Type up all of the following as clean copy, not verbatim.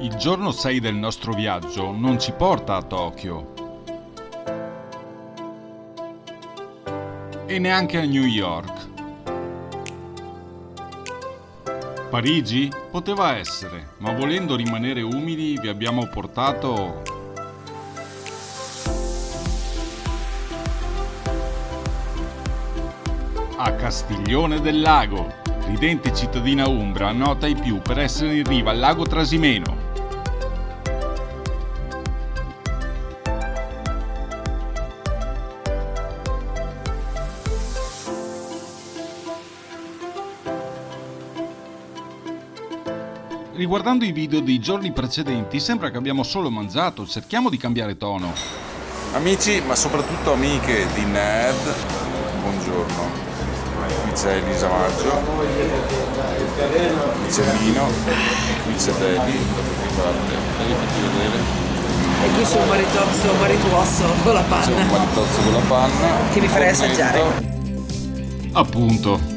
Il giorno 6 del nostro viaggio non ci porta a Tokyo e neanche a New York. Parigi? Poteva essere, ma volendo rimanere umili vi abbiamo portato a Castiglione del Lago, ridente cittadina umbra nota ai più per essere in riva al lago Trasimeno. Riguardando i video dei giorni precedenti sembra che abbiamo solo mangiato, cerchiamo di cambiare tono. Amici, ma soprattutto amiche di Ned, buongiorno. Qui c'è Elisa Maggio, qui c'è Lino, qui c'è Debbie, guardate, devi farti vedere. E qui c'è un marituosso con la C'è un panna maritozzo con la panna. che mi farei assaggiare. Appunto.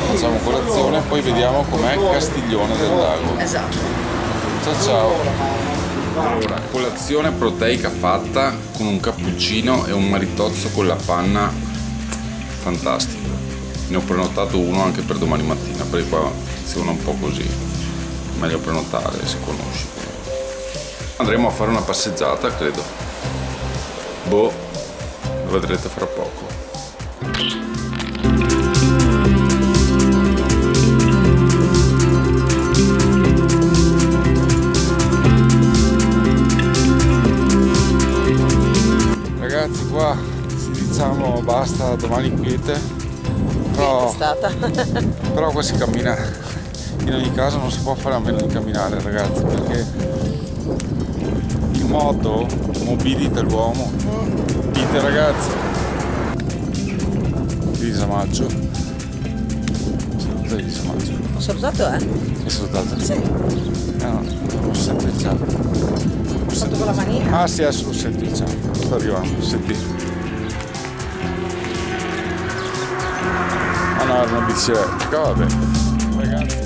Facciamo colazione e poi vediamo com'è Castiglione del Lago. Esatto. Ciao ciao. Allora, colazione proteica fatta con un cappuccino e un maritozzo con la panna fantastico. Ne ho prenotato uno anche per domani mattina, perché qua funziona un po' così. Meglio prenotare se conosci. Andremo a fare una passeggiata, credo. Boh, lo vedrete fra poco. Ragazzi, qua ci diciamo basta, domani quiete. È stata. Però qua si cammina, in ogni caso non si può fare a meno di camminare, ragazzi, perché il moto mobilita l'uomo. Dite, ragazzi. Elisa Maggio. Saluta Elisa Maggio. Ho salutato, Hai salutato? Sì. No, non si sente il ciao. Ho fatto con la manina. Ah sì, adesso lo senti il ciao. Sta arrivando, senti. Ah no, era una bicicletta, vabbè. Ragazzi.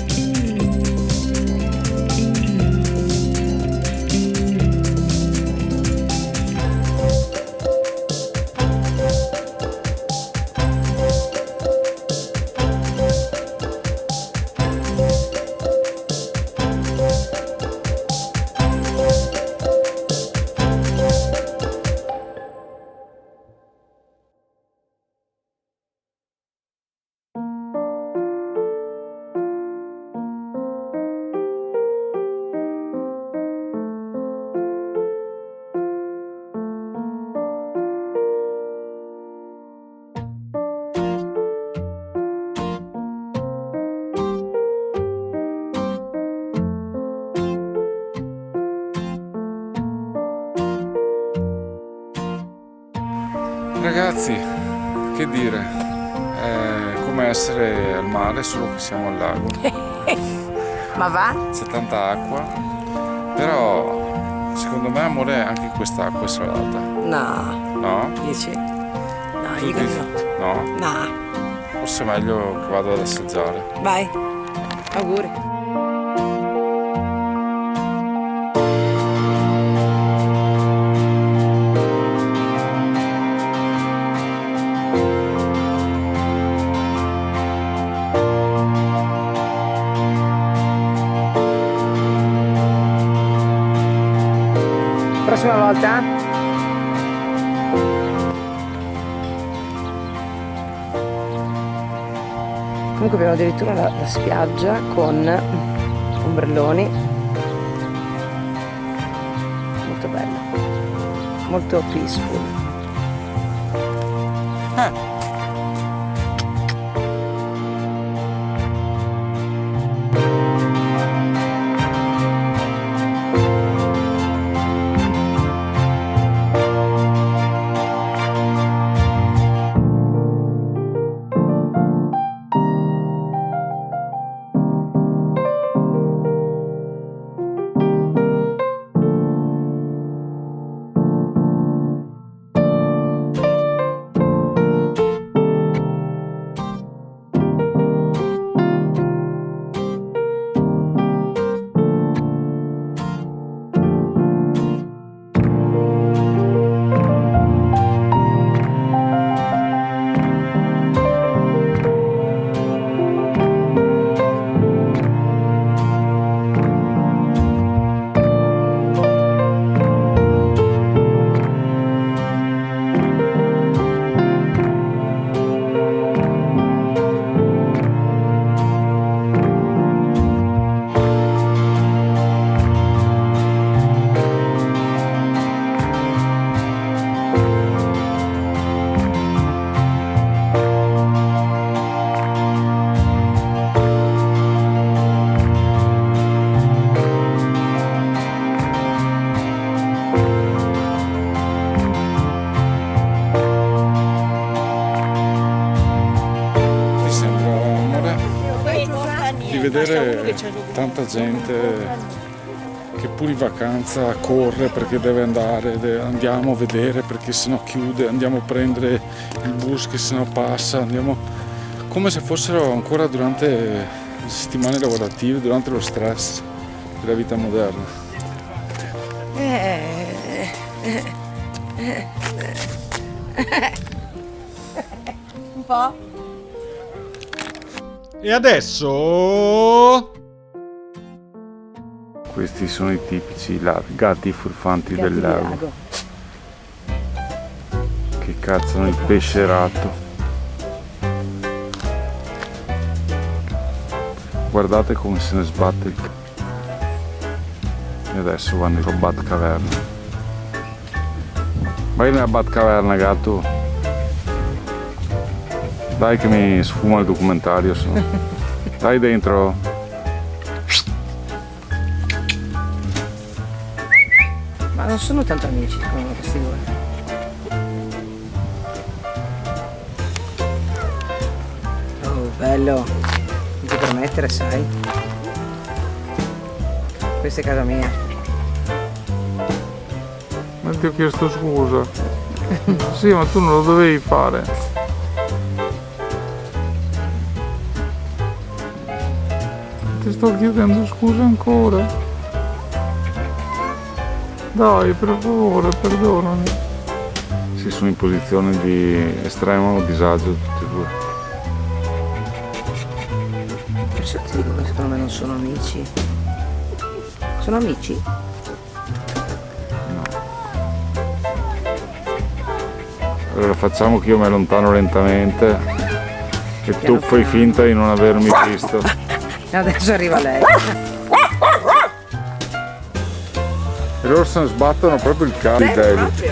Ragazzi, che dire, è come essere al mare, solo che siamo al lago. Ma va? C'è tanta acqua, però secondo me, amore, anche quest'acqua è salata. No. No? Dici? No, Tu io dici? no. No? No. Forse è meglio che vado ad assaggiare. Vai. Auguri. Prossima volta? Comunque abbiamo addirittura la spiaggia con ombrelloni. Molto bella. Molto peaceful. tanta gente che pure in vacanza corre perché deve andare, andiamo a vedere perché sennò chiude, andiamo a prendere il bus che sennò passa, andiamo come se fossero ancora durante le settimane lavorative, durante lo stress della vita moderna. Un po'? E adesso... Questi sono i tipici gatti furfanti del lago che cazzano il pesce ratto. Guardate come se ne sbatte il e adesso vanno in Batcaverna. Vai nella Batcaverna, gatto. Dai che mi sfuma il documentario, dai dentro. Ma non sono tanto amici secondo me questi due. Oh, bello. Non ti permettere, sai? Questa è casa mia. Ma ti ho chiesto scusa. Sì, ma tu non lo dovevi fare. Ti sto chiedendo scusa ancora. Dai, per favore, perdonami. Si sono in posizione di estremo disagio tutti e due. Perciò ti dico che secondo me non sono amici. Sono amici? Allora facciamo che io mi allontano lentamente e tu fai finta di non avermi visto. E adesso arriva lei. E loro se ne sbattono proprio il cazzo di David.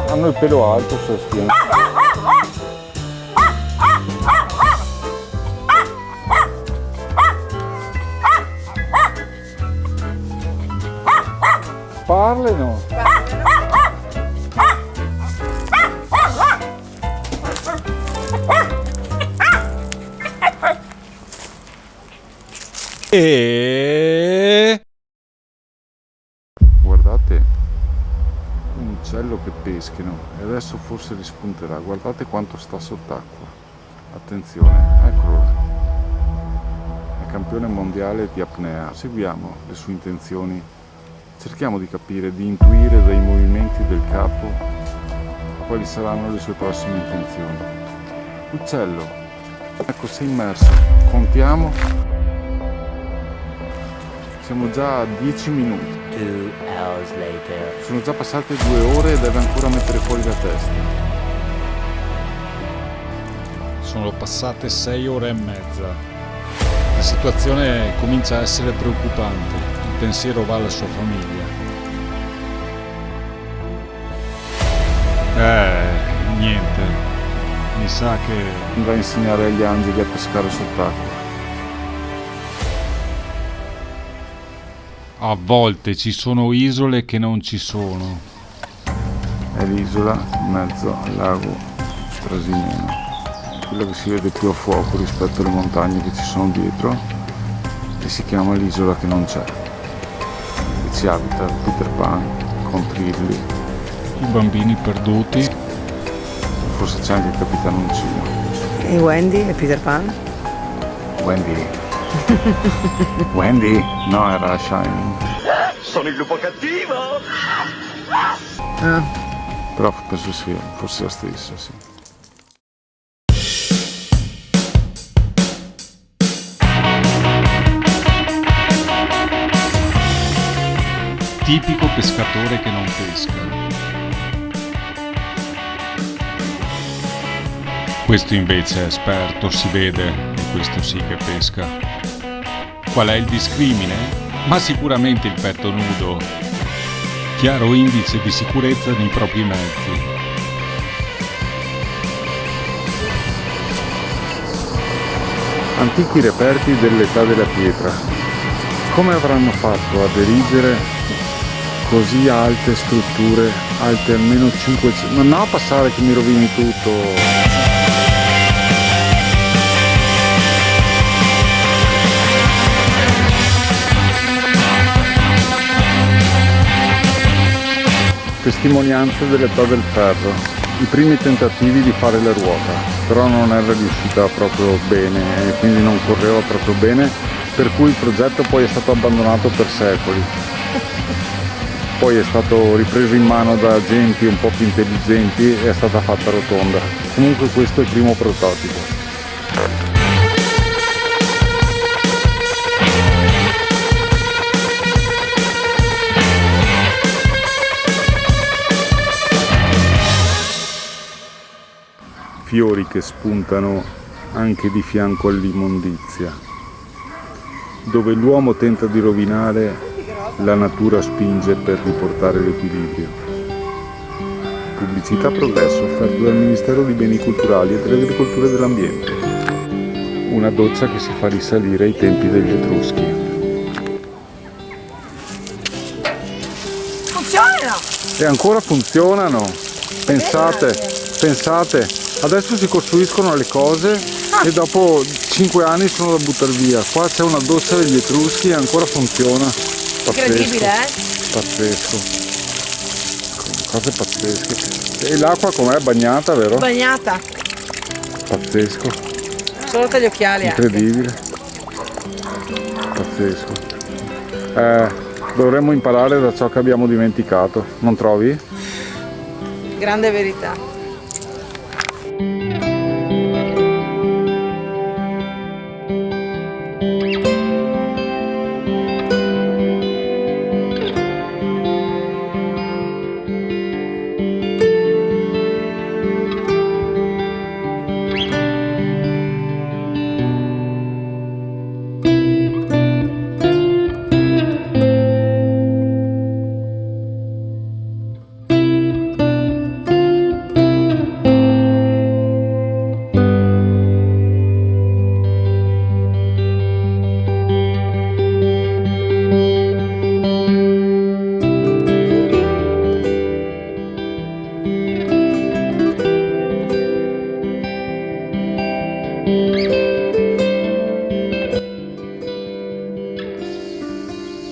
Hanno il pelo alto sulla schiena. Parlano. E... Guardate un uccello che peschino e adesso forse rispunterà. Guardate quanto sta sott'acqua. Attenzione, eccolo là. È campione mondiale di apnea. Seguiamo le sue intenzioni. Cerchiamo di capire, di intuire dai movimenti del capo quali saranno le sue prossime intenzioni. Uccello, ecco, sei immerso. Contiamo. Siamo già a 10 minuti. 2 hours later. Sono già passate 2 ore e deve ancora mettere fuori la testa. Sono passate 6 ore e mezza. La situazione comincia a essere preoccupante. Il pensiero va alla sua famiglia. Niente. Mi sa che... Andrà a insegnare agli angeli a pescare sott'acqua. A volte ci sono isole che non ci sono. È l'isola in mezzo al lago Trasimeno, quella che si vede più a fuoco rispetto alle montagne che ci sono dietro, e si chiama l'isola che non c'è. E ci abita Peter Pan con Trilli, I bambini perduti. forse c'è anche il Capitano Uncino. E Wendy e Peter Pan? Wendy. Wendy? No, era Shining. Sono il lupo cattivo! Però penso sia, forse la stessa, sì. Tipico pescatore che non pesca. Questo invece è esperto, si vede, e questo sì che pesca. Qual è il discrimine? Ma sicuramente il petto nudo, chiaro indice di sicurezza nei propri mezzi. Antichi reperti dell'età della pietra. Come avranno fatto ad erigere così alte strutture, alte almeno 500? Ma no, passare che mi rovini tutto! testimonianze dell'età del ferro, i primi tentativi di fare la ruota, però non era riuscita proprio bene e quindi non correva proprio bene, per cui il progetto poi è stato abbandonato per secoli. Poi è stato ripreso in mano da agenti un po' più intelligenti e è stata fatta rotonda. Comunque questo è il primo prototipo. Fiori che spuntano anche di fianco all'immondizia. Dove l'uomo tenta di rovinare, la natura spinge per riportare l'equilibrio. Pubblicità Progresso offerto dal Ministero dei Beni Culturali e dell'Agricoltura e dell'Ambiente. Una doccia che si fa risalire ai tempi degli Etruschi. Funzionano! E ancora funzionano! Pensate, adesso si costruiscono le cose e dopo 5 anni sono da buttare via. Qua c'è una doccia degli Etruschi e ancora funziona. Pazzesco. Incredibile, Pazzesco. Cose pazzesche. E l'acqua com'è? Bagnata, vero? Bagnata. Pazzesco. Solo per gli occhiali. Incredibile. Pazzesco. Dovremmo imparare da ciò che abbiamo dimenticato, non trovi? Grande verità.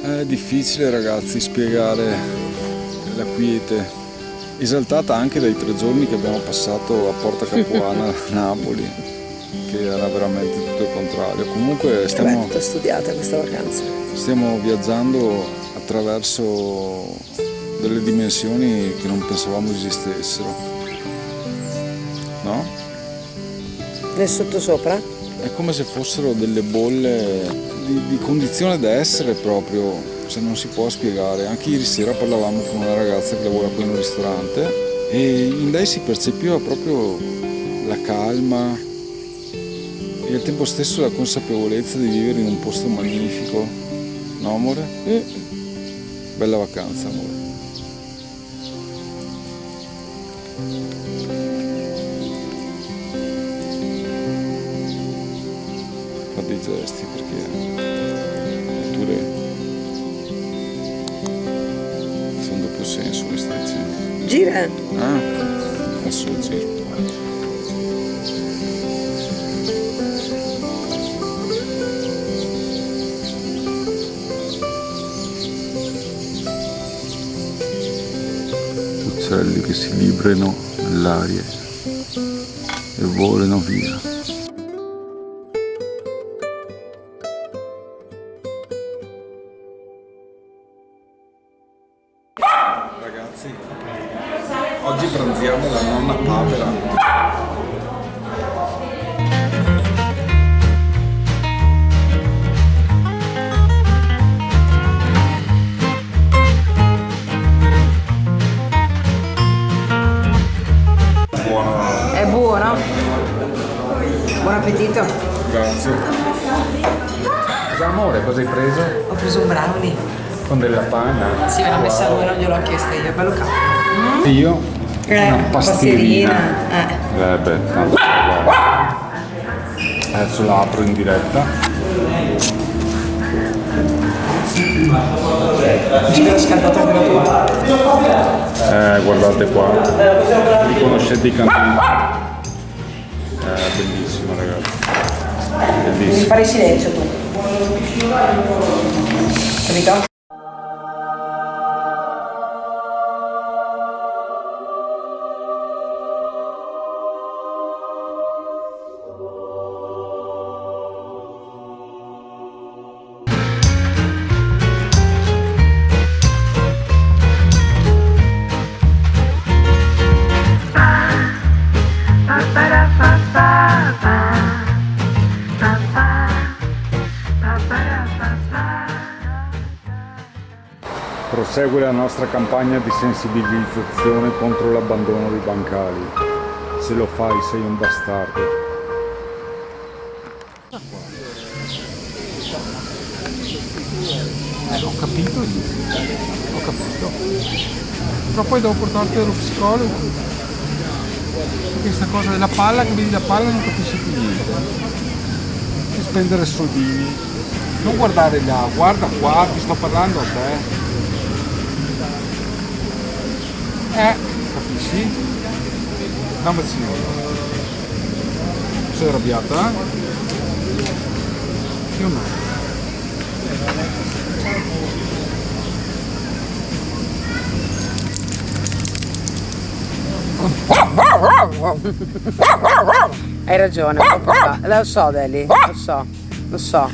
È difficile, ragazzi, spiegare la quiete, esaltata anche dai 3 giorni che abbiamo passato a Porta Capuana, Napoli, che era veramente tutto il contrario. Comunque È tutta studiata questa vacanza. stiamo viaggiando attraverso delle dimensioni che non pensavamo esistessero, no? Nel sottosopra? È come se fossero delle bolle di condizione d'essere proprio, se non si può spiegare. Anche ieri sera parlavamo con una ragazza che lavora qui in un ristorante e in lei si percepiva proprio la calma e al tempo stesso la consapevolezza di vivere in un posto magnifico, no amore? Bella vacanza, amore. Fa dei gesti perché le nature sono doppio senso, mi stai dicendo. Gira. Ah, adesso lo giro. Uccelli che si librano nell'aria e volano via. Ragazzi, oggi pranziamo da nonna Papera. È buono. Buon appetito. Grazie. Amore, cosa hai preso? Ho preso un brownie. Con della panna. Sì, me l'ha messa lui, non gliel'ho chiesta io. Bello caro. Io una pastierina. Beh, tanto guarda. Adesso la apro in diretta. Ci l'ho scaldato anche la tua. Guardate qua. Riconoscete i cantini. Bellissimo, ragazzi. Devi Bellissimo. fare silenzio tu. Capito? Prosegue la nostra campagna di sensibilizzazione contro l'abbandono dei bancali. Se lo fai sei un bastardo. Ho capito io. Ho capito. Però poi devo portarti dallo psicologo. Questa cosa della palla, che vedi la palla non capisci più niente. E spendere soldini. Non guardare là, guarda qua, ti sto parlando a te. Capisci? Dammi signore. Sei arrabbiata? Io no. Hai ragione, lo so Deli, lo so.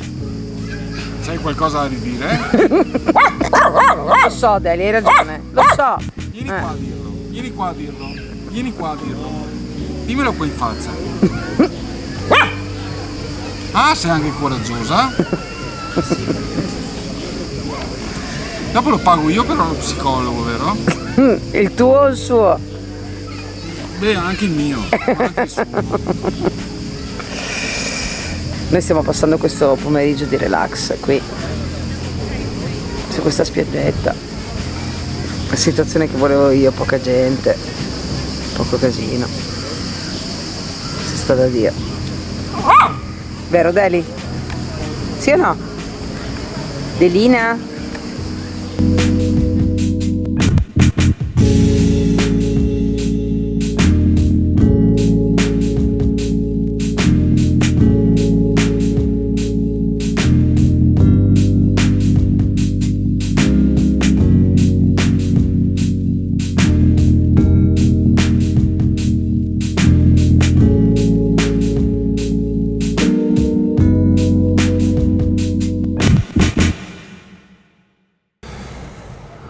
C'hai qualcosa da ridire? Lo so Deli, hai ragione, lo so. Vieni qua a dirlo, vieni qua a dirlo, vieni qua a dirlo. Dimmelo qua in faccia. Ah, sei anche coraggiosa? Dopo lo pago io però lo psicologo, vero? Il tuo o il suo? Beh, anche il mio, anche il suo. Noi stiamo passando questo pomeriggio di relax qui, su questa spiaggetta. La situazione che volevo io, poca gente, poco casino. Si sta da Dio. Vero Deli? Sì o no? Delina?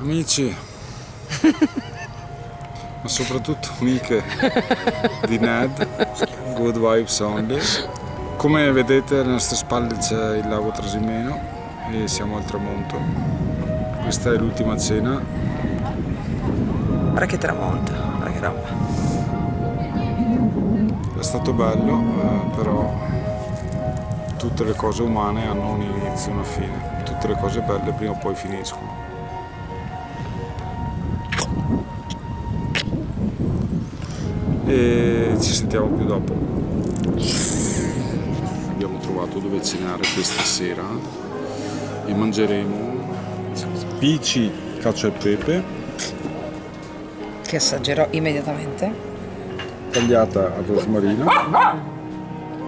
Amici, ma soprattutto amiche di Ned, Good Vibes Only. Come vedete alle nostre spalle c'è il lago Trasimeno e siamo al tramonto. Questa è l'ultima cena. Guarda che tramonto, guarda che roba. È stato bello, però tutte le cose umane hanno un inizio e una fine. Tutte le cose belle prima o poi finiscono. E ci sentiamo più dopo. Abbiamo trovato dove cenare questa sera e mangeremo pici, cacio e pepe, Che assaggerò immediatamente. tagliata a rosmarino,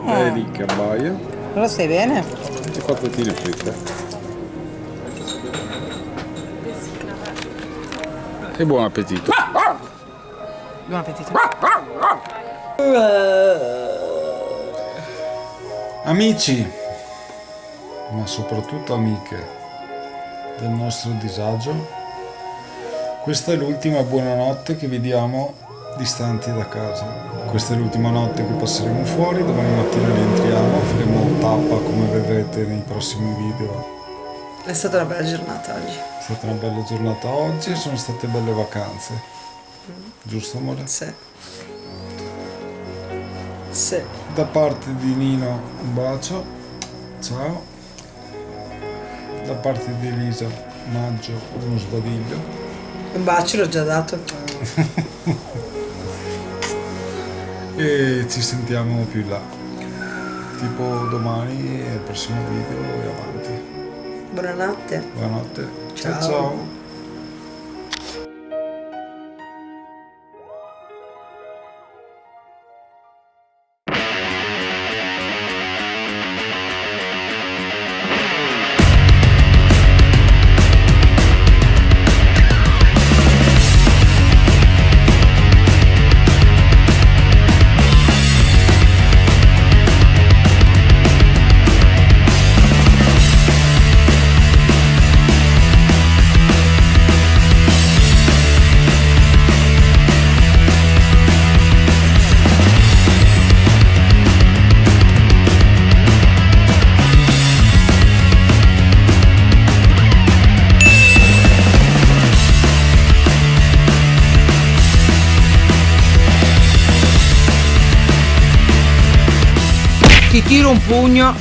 Eli che abbaia Lo stai bene? e patatine fritte. E buon appetito. Buon appetito. Amici, ma soprattutto amiche del nostro disagio, questa è l'ultima buonanotte che vi diamo distanti da casa. Questa è l'ultima notte che passeremo fuori, domani mattina rientriamo, faremo tappa come vedrete nei prossimi video. È stata una bella giornata oggi. È stata una bella giornata oggi e sono state belle vacanze. Giusto amore? Sì. Sì. Da parte di Nino un bacio, ciao. Da parte di Elisa Maggio uno sbadiglio. Un bacio l'ho già dato. E ci sentiamo più là, tipo domani al prossimo video e avanti. Buonanotte. Buonanotte. Ciao. Ciao. tiro un pugno